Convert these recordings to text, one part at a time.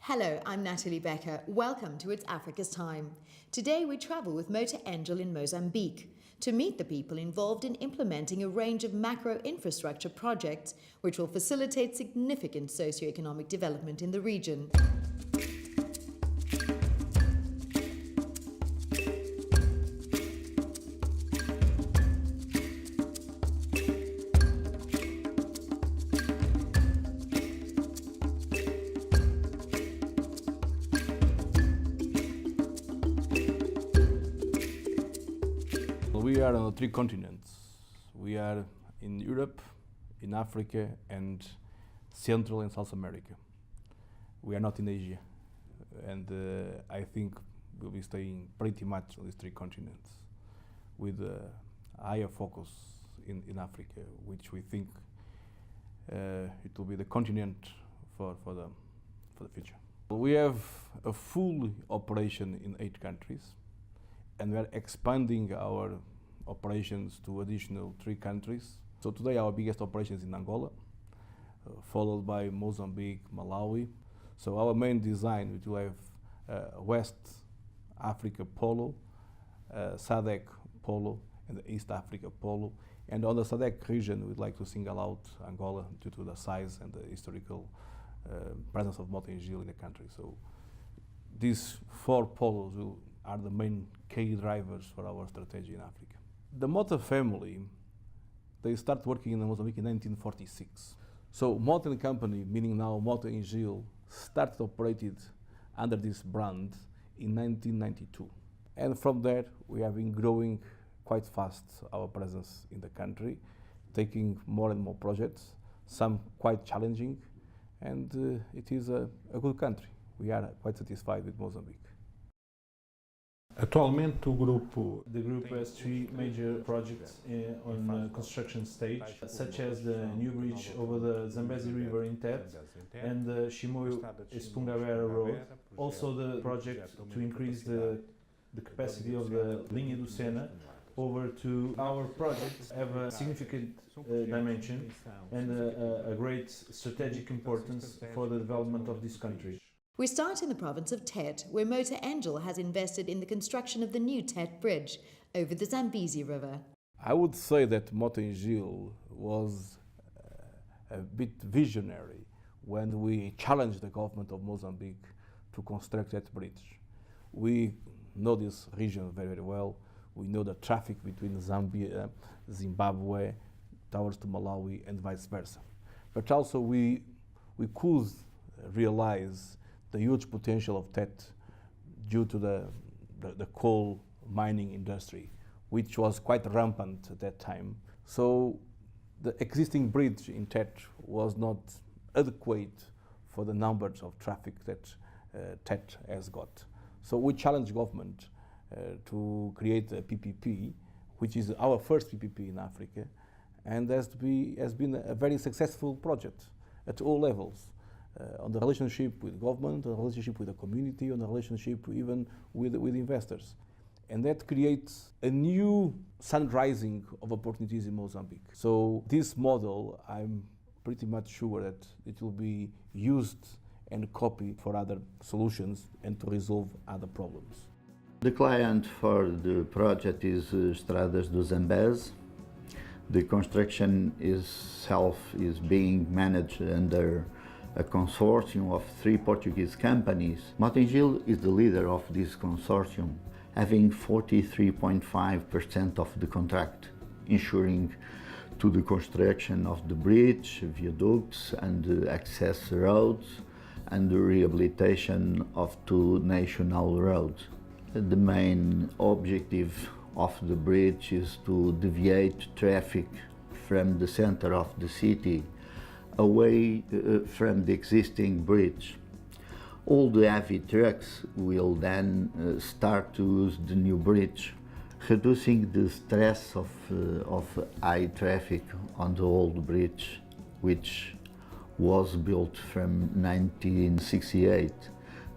Hello, I'm Natalie Becker. Welcome to It's Africa's Time. Today we travel with Motor Angel in Mozambique to meet the people involved in implementing a range of macro infrastructure projects which will facilitate significant socio-economic development in the region. We are on 3 continents. We are in Europe, in Africa, and Central and South America. We are not in Asia, and I think we'll be staying pretty much on these 3 continents, with a higher focus in Africa, which we think it will be the continent for the future. We have a full operation in 8 countries, and we are expanding our operations to additional 3 countries. So today our biggest operation is in Angola, followed by Mozambique, Malawi. So our main design, which will have West Africa Polo, SADC Polo, and the East Africa Polo. And on the SADC region, we'd like to single out Angola due to the size and the historical presence of Mota-Engil in the country. So these 4 polos are the main key drivers for our strategy in Africa. The Mota family, they started working in Mozambique in 1946. So Mota and Company, meaning now Mota-Engil, started operated under this brand in 1992. And from there, we have been growing quite fast our presence in the country, taking more and more projects, some quite challenging, and it is a good country. We are quite satisfied with Mozambique. Atualmente, the group has 3 major projects on construction stage, such as the new bridge over the Zambezi River in Tete and the Chimoio-Espungabera Road. Also, the project to increase the capacity of the Linha do Sena over to our projects have a significant dimension and a great strategic importance for the development of this country. We start in the province of Tete, where Motor Angel has invested in the construction of the new Tete Bridge over the Zambezi River. I would say that Mota-Engil was a bit visionary when we challenged the government of Mozambique to construct that bridge. We know this region very, very well. We know the traffic between Zambia, Zimbabwe, towards to Malawi, and vice versa. But also we could realize the huge potential of Tete due to the coal mining industry, which was quite rampant at that time. So the existing bridge in Tete was not adequate for the numbers of traffic that Tete has got. So we challenged government to create a PPP, which is our first PPP in Africa, and has been a very successful project at all levels. On the relationship with government, on the relationship with the community, on the relationship even with investors. And that creates a new sunrising of opportunities in Mozambique. So this model, I'm pretty much sure that it will be used and copied for other solutions and to resolve other problems. The client for the project is Estradas do Zambeze. The construction itself is being managed under a consortium of 3 Portuguese companies. Mota-Engil is the leader of this consortium, having 43.5% of the contract, ensuring to the construction of the bridge, viaducts and access roads, and the rehabilitation of 2 national roads. The main objective of the bridge is to deviate traffic from the center of the city away from the existing bridge. All the heavy trucks will then start to use the new bridge, reducing the stress of high traffic on the old bridge, which was built from 1968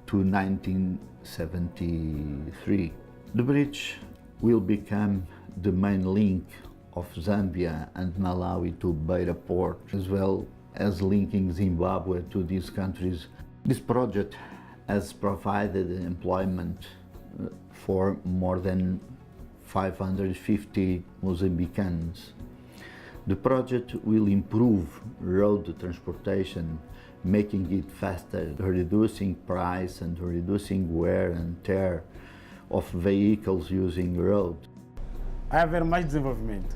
to 1973. The bridge will become the main link of Zambia and Malawi to Beira Port, as well as linking Zimbabwe to these countries This project has provided employment for more than 550 Mozambicans. The project will improve road transportation, making it faster, reducing price and reducing wear and tear of vehicles using road. Vai haver mais desenvolvimento.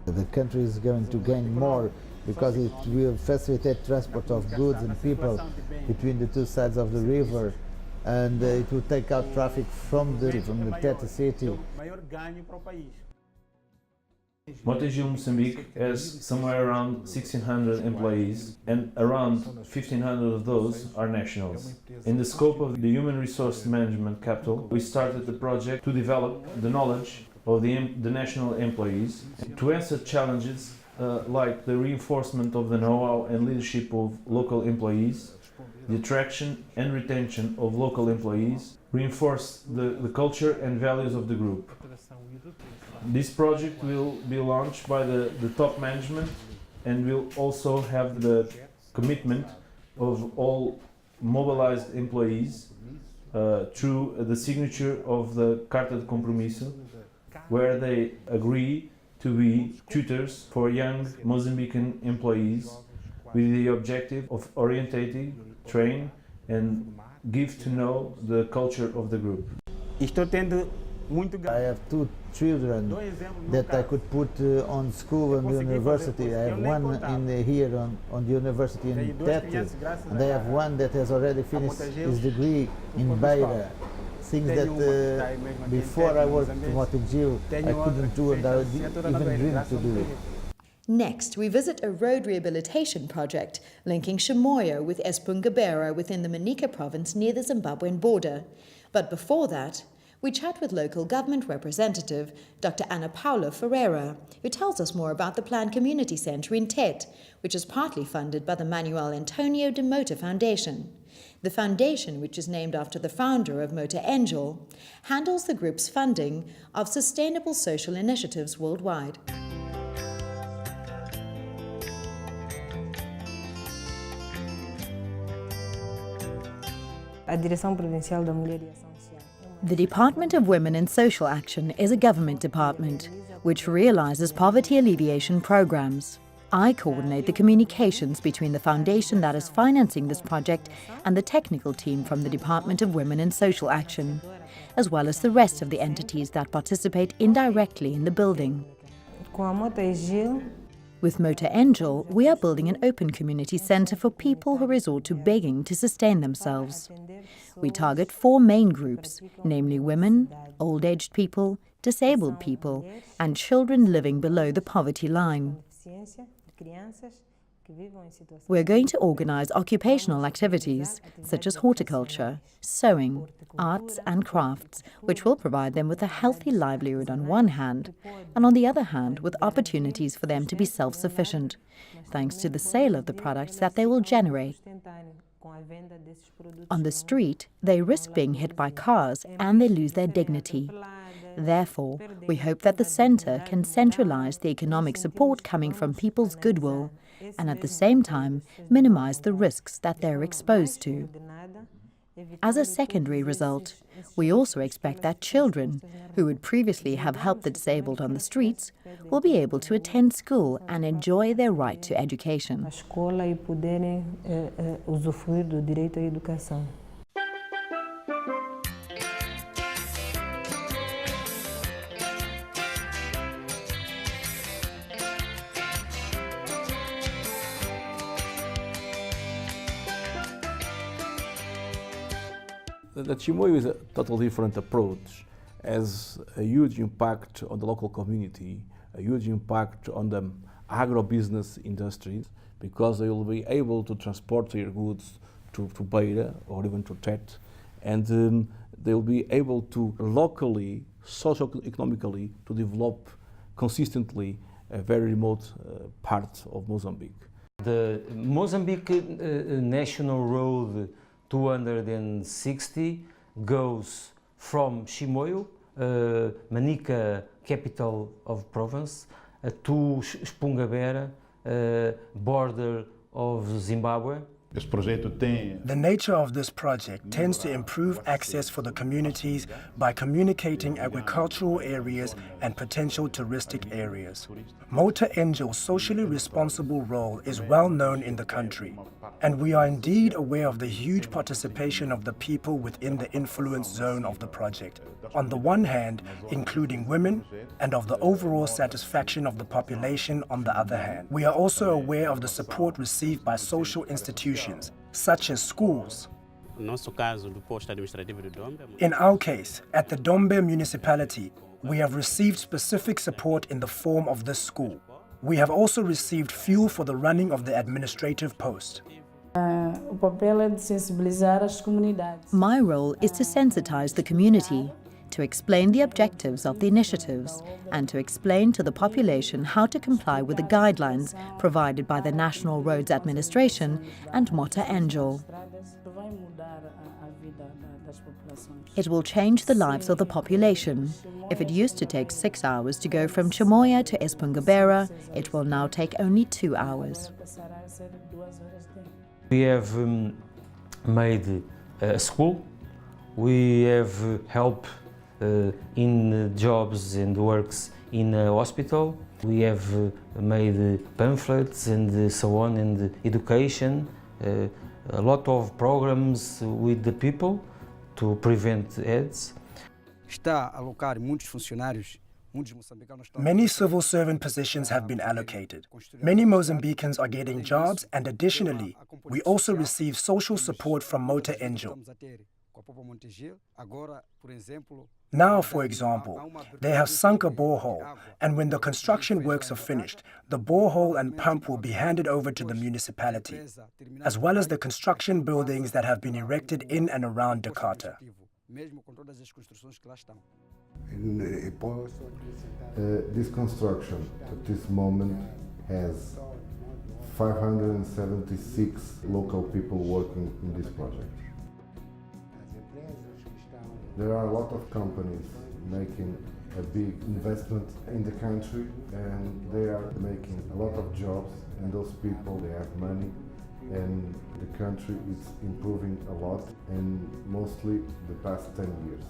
The country is going to gain more because it will facilitate transport of goods and people between the two sides of the river, and it will take out traffic from the Tete city. Maior ganho para o país. Motengil Mozambique has somewhere around 1,600 employees, and around 1,500 of those are nationals. In the scope of the Human Resource Management Capital, we started the project to develop the knowledge of the national employees to answer challenges like the reinforcement of the know-how and leadership of local employees, the attraction and retention of local employees, reinforce the culture and values of the group. This project will be launched by the top management and will also have the commitment of all mobilized employees through the signature of the Carta de Compromisso, where they agree to be tutors for young Mozambican employees with the objective of orientating, train and give to know the culture of the group. Estou tendo muito I have two children that I could put on school and university. I have one here on the university in Tete, and I have one that has already finished his degree in Beira. Things that before I worked in Motengil I couldn't do and I didn't even dream to do it. Next, we visit a road rehabilitation project linking Chimoio with Espungabera within the Manica province near the Zimbabwean border. But before that, we chat with local government representative Dr. Ana Paula Ferreira, who tells us more about the planned community centre in Tete, which is partly funded by the Manuel Antonio de Mota Foundation. The foundation, which is named after the founder of Mota-Engil, handles the group's funding of sustainable social initiatives worldwide. A Direção Provincial da Mulher e Ação Social. The Department of Women and Social Action is a government department which realises poverty alleviation programs. I coordinate the communications between the foundation that is financing this project and the technical team from the Department of Women and Social Action, as well as the rest of the entities that participate indirectly in the building. Com a Mota-Engil, With Mota-Engil, we are building an open community centre for people who resort to begging to sustain themselves. We target 4 main groups, namely women, old-aged people, disabled people, and children living below the poverty line. We're going to organise occupational activities, such as horticulture, sewing, arts and crafts, which will provide them with a healthy livelihood on one hand, and on the other hand with opportunities for them to be self-sufficient, thanks to the sale of the products that they will generate. On the street, they risk being hit by cars and they lose their dignity. Therefore, we hope that the centre can centralise the economic support coming from people's goodwill and at the same time minimise the risks that they're exposed to. As a secondary result, we also expect that children, who would previously have helped the disabled on the streets, will be able to attend school and enjoy their right to education. a escola e poderem usufruir do direito à educação. The Chimoio is a totally different approach, has a huge impact on the local community, a huge impact on the agro-business industries, because they will be able to transport their goods to Beira or even to Tete, and they will be able to locally, socio-economically, to develop consistently a very remote part of Mozambique. The Mozambique National Road 260 goes from Chimoio, Manica, capital of province, to Espungabera, border of Zimbabwe. The nature of this project tends to improve access for the communities by communicating agricultural areas and potential touristic areas. Motor Angel's socially responsible role is well known in the country, and we are indeed aware of the huge participation of the people within the influence zone of the project, on the one hand, including women, and of the overall satisfaction of the population on the other hand. We are also aware of the support received by social institutions, such as schools. In our case, at the Dombe municipality, we have received specific support in the form of this school. We have also received fuel for the running of the administrative post. My role is to sensitize the community, to explain the objectives of the initiatives, and to explain to the population how to comply with the guidelines provided by the National Roads Administration and Motor Angel. It will change the lives of the population. If it used to take 6 hours to go from Chimoia to Espungabera, it will now take only 2 hours. We have made a school. We have help in jobs and works in a hospital. We have made pamphlets and so on, and education, a lot of programs with the people to prevent AIDS. Many civil servant positions have been allocated. Many Mozambicans are getting jobs, and additionally, we also receive social support from Motor Angel. Now, for example, they have sunk a borehole, and when the construction works are finished, the borehole and pump will be handed over to the municipality, as well as the construction buildings that have been erected in and around Jakarta. This construction at this moment has 576 local people working in this project. There are a lot of companies making a big investment in the country, and they are making a lot of jobs, and those people, they have money, and the country is improving a lot, and mostly the past 10 years.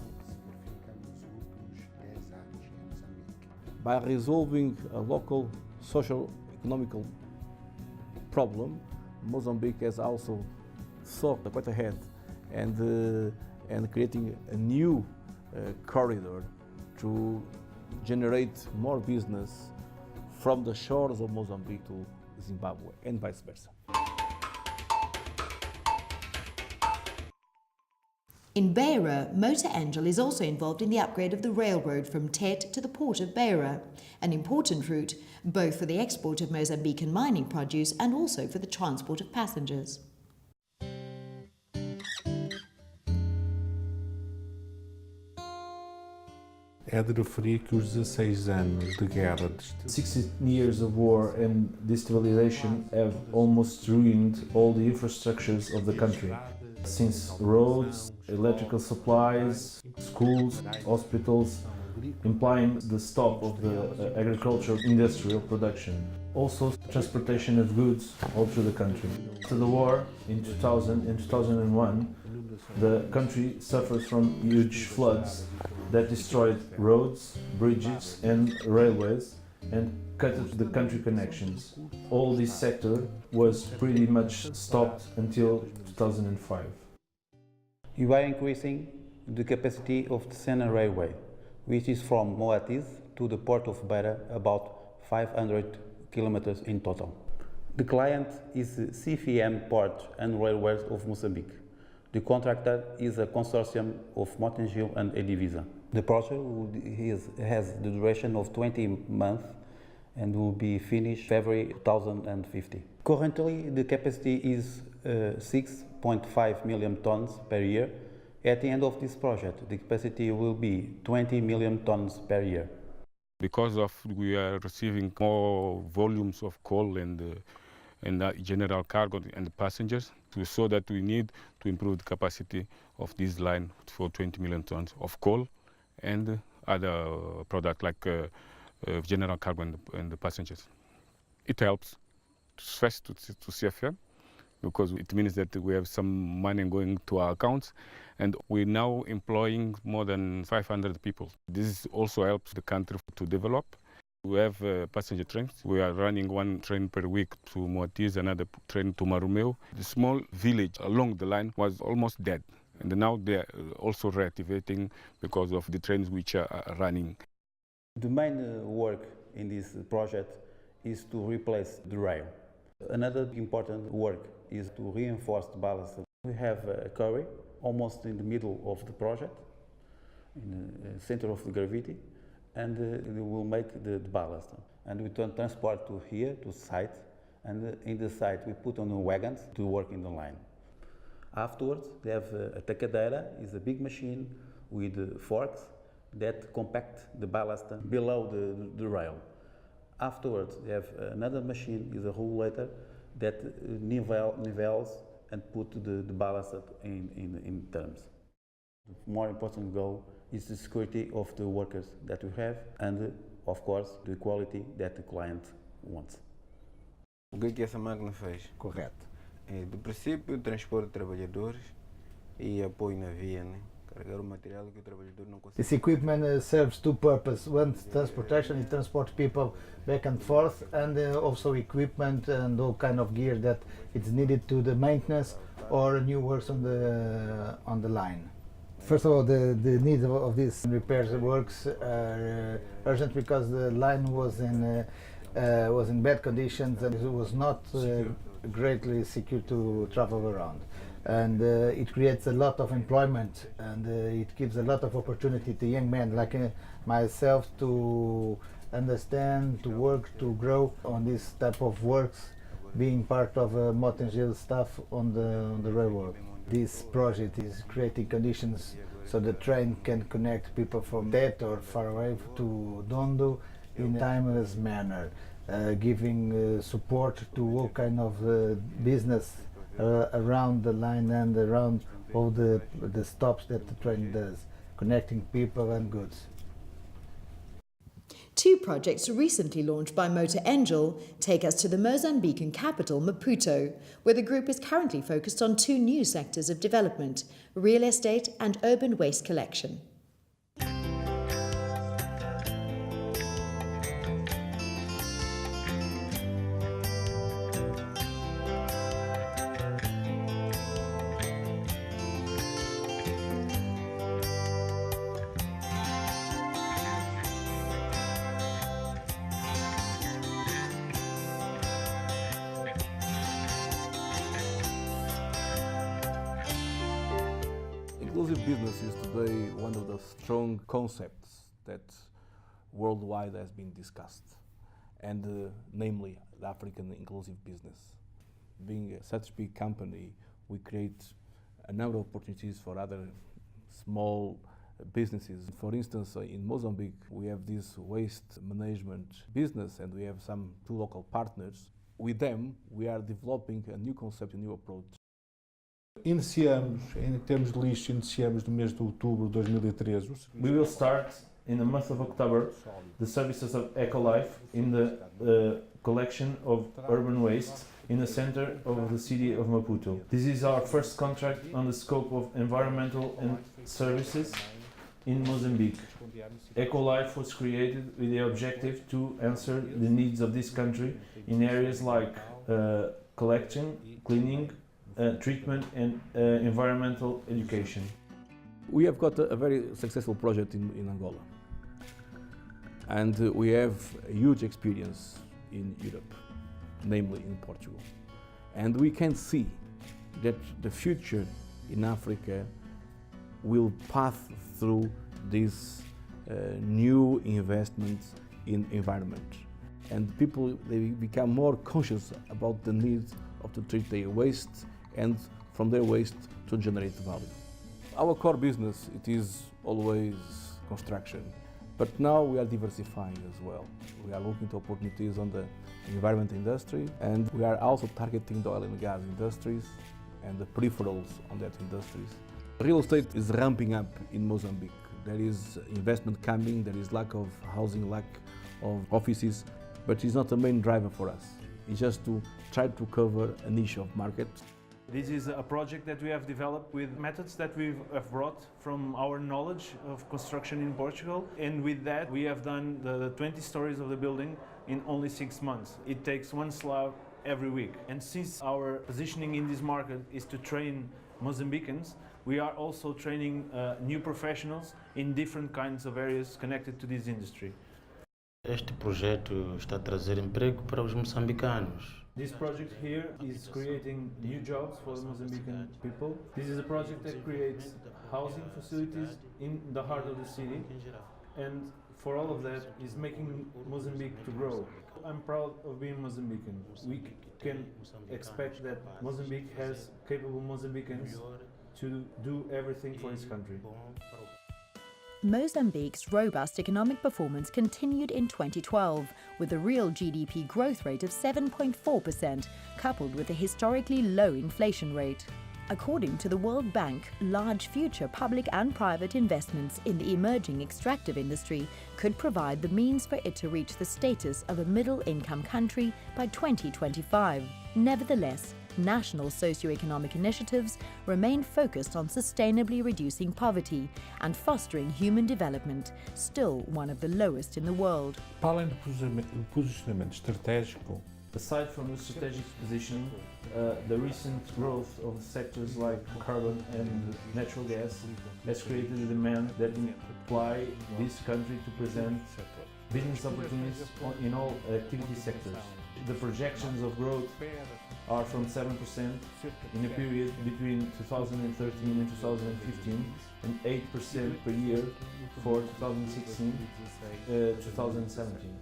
By resolving a local socio-economical problem, Mozambique has also thought quite ahead and creating a new corridor to generate more business from the shores of Mozambique to Zimbabwe and vice versa. In Beira, Motor Angel is also involved in the upgrade of the railroad from Tete to the port of Beira, an important route both for the export of Mozambican mining produce and also for the transport of passengers. É de referir que os 16 anos de guerra, 60 years of war and destabilization have almost ruined all the infrastructures of the country. Since roads, electrical supplies, schools, hospitals, implying the stop of the agricultural industrial production. Also transportation of goods all through the country. After the war in 2000 and 2001, the country suffers from huge floods that destroyed roads, bridges and railways and cut the country connections. All this sector was pretty much stopped until 2005. You are increasing the capacity of the Sena Railway, which is from Moatiz to the port of Beira, about 500 kilometers in total. The client is CFM Port and Railways of Mozambique. The contractor is a consortium of Motengil and Edivisa. The project has the duration of 20 months and will be finished February 2050. Currently, the capacity is 6.5 million tons per year. At the end of this project, the capacity will be 20 million tons per year. Because we are receiving more volumes of coal and general cargo and passengers, so that we need to improve the capacity of this line for 20 million tons of coal and other products like general cargo and the passengers. It helps first to CFM, because it means that we have some money going to our accounts, and we're now employing more than 500 people. This also helps the country to develop. We have passenger trains. We are running one train per week to Moatize, another train to Marumeu. The small village along the line was almost dead, and now they are also reactivating because of the trains which are running. The main work in this project is to replace the rail. Another important work is to reinforce the ballast. We have a quarry almost in the middle of the project, in the center of the gravity, and we will make the ballast. And we transport to here, to site, and in the site we put on the wagons to work in the line. Afterwards, they have a tacadeira, is a big machine with forks that compact the ballast below the rail. Afterwards, they have another machine, is a rollator, that nivels and put the ballast in terms. The more important goal is the security of the workers that we have and, of course, the quality that the client wants. O que essa máquina fez? Correto. Do princípio, transporte de trabalhadores e apoio na via, né? Carregar o material que o trabalhador não consegue. This equipment serves two purposes. One, transportation, it transports people back and forth, and also equipment and all kind of gear that is needed to the maintenance or new works on the line. First of all, the need of these repairs works are urgent because the line was in bad conditions and it was not greatly secure to travel around. And it creates a lot of employment, and it gives a lot of opportunity to young men like myself to understand, to work, to grow on this type of works, being part of Mota-Engil staff on the railroad. This project is creating conditions so the train can connect people from that or far away to Dondo in a timeless manner, giving support to all kind of business around the line and around all the stops that the train does, connecting people and goods. Two projects recently launched by Mota-Engil take us to the Mozambican capital, Maputo, where the group is currently focused on two new sectors of development: real estate and urban waste collection. Inclusive business is today one of the strong concepts that worldwide has been discussed, and namely the African inclusive business. Being such a big company, we create a number of opportunities for other small businesses. For instance, in Mozambique, we have this waste management business, and we have two local partners. With them, we are developing a new concept, a new approach. Iniciamos, em termos de lixo, iniciamos no mês de outubro de 2013. We will start in the month of October the services of EcoLife in the collection of urban waste in the center of the city of Maputo. This is our first contract on the scope of environmental and services in Mozambique. EcoLife was created with the objective to answer the needs of this country in areas like collection, cleaning, treatment and environmental education. We have got a very successful project in Angola, and we have a huge experience in Europe, namely in Portugal. And we can see that the future in Africa will pass through these new investments in environment. And people, they become more conscious about the need to treat their waste and from their waste to generate value. Our core business, it is always construction, but now we are diversifying as well. We are looking to opportunities on the environment industry, and we are also targeting the oil and gas industries and the peripherals on that industries. Real estate is ramping up in Mozambique. There is investment coming, there is lack of housing, lack of offices, but it's not the main driver for us. It's just to try to cover a niche of market. This is a project that we have developed with methods that we have brought from our knowledge of construction in Portugal. And with that, we have done the 20 stories of the building in only 6 months. It takes one slab every week. And since our positioning in this market is to train Mozambicans, we are also training new professionals in different kinds of areas connected to this industry. Este projeto está a trazer emprego para os moçambicanos. This project here is creating new jobs for the Mozambican people. This is a project that creates housing facilities in the heart of the city, and for all of that is making Mozambique to grow. I'm proud of being Mozambican. We can expect that Mozambique has capable Mozambicans to do everything for its country. Mozambique's robust economic performance continued in 2012, with a real GDP growth rate of 7.4%, coupled with a historically low inflation rate. According to the World Bank, large future public and private investments in the emerging extractive industry could provide the means for it to reach the status of a middle-income country by 2025. Nevertheless, national socio-economic initiatives remain focused on sustainably reducing poverty and fostering human development, still one of the lowest in the world. Para além do posicionamento estratégico, aside from the strategic position, the recent growth of sectors like carbon and natural gas has created a demand that imply this country to present business opportunities in all activity sectors. The projections of growth are from 7% in a period between 2013 and 2015 and 8% per year for 2016-2017.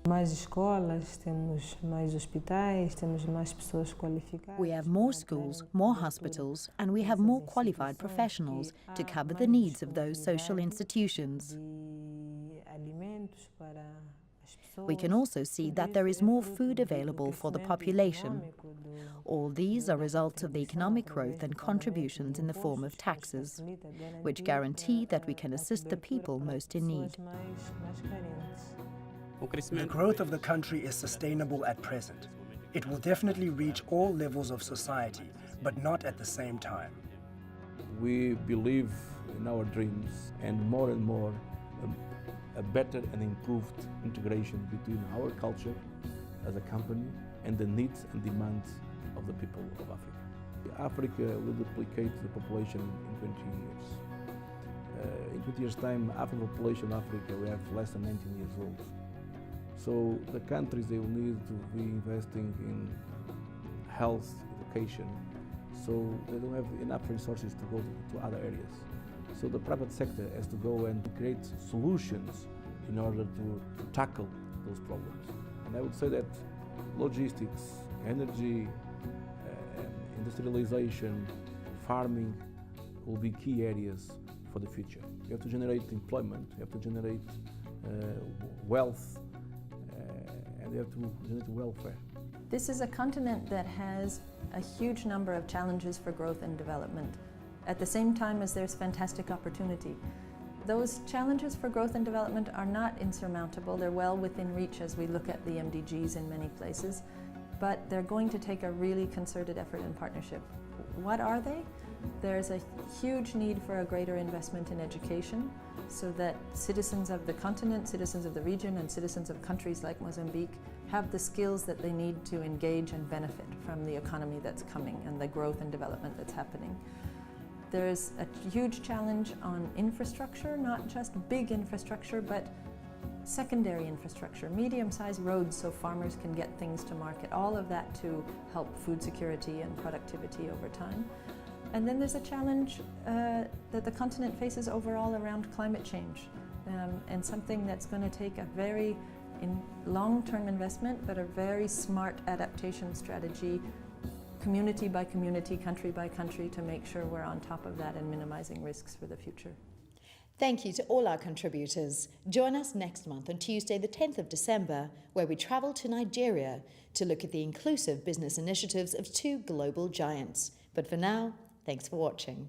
Mais escolas, temos mais hospitais, temos mais pessoas qualificadas. We have more schools, more hospitals, and we have more qualified professionals to cover the needs of those social institutions. We can also see that there is more food available for the population. All these are results of the economic growth and contributions in the form of taxes, which guarantee that we can assist the people most in need. The growth of the country is sustainable at present. It will definitely reach all levels of society, but not at the same time. We believe in our dreams and more a better and improved integration between our culture as a company and the needs and demands of the people of Africa. Africa will duplicate the population in 20 years. In 20 years' time, African population of Africa will have less than 19 years old. So the countries, they will need to be investing in health, education, so they don't have enough resources to go to other areas. So the private sector has to go and create solutions in order to tackle those problems. And I would say that logistics, energy, industrialization, farming will be key areas for the future. You have to generate employment, you have to generate wealth, and you have to generate welfare. This is a continent that has a huge number of challenges for growth and development, at the same time as there's fantastic opportunity. Those challenges for growth and development are not insurmountable. They're well within reach as we look at the MDGs in many places, but they're going to take a really concerted effort and partnership. What are they? There's a huge need for a greater investment in education so that citizens of the continent, citizens of the region, and citizens of countries like Mozambique have the skills that they need to engage and benefit from the economy that's coming and the growth and development that's happening. There's a huge challenge on infrastructure, not just big infrastructure, but secondary infrastructure, medium-sized roads so farmers can get things to market, all of that to help food security and productivity over time. And then there's a challenge that the continent faces overall around climate change, and something that's going to take a very long-term investment, but a very smart adaptation strategy, community by community, country by country, to make sure we're on top of that and minimizing risks for the future. Thank you to all our contributors. Join us next month on Tuesday, the 10th of December, where we travel to Nigeria to look at the inclusive business initiatives of two global giants. But for now, thanks for watching.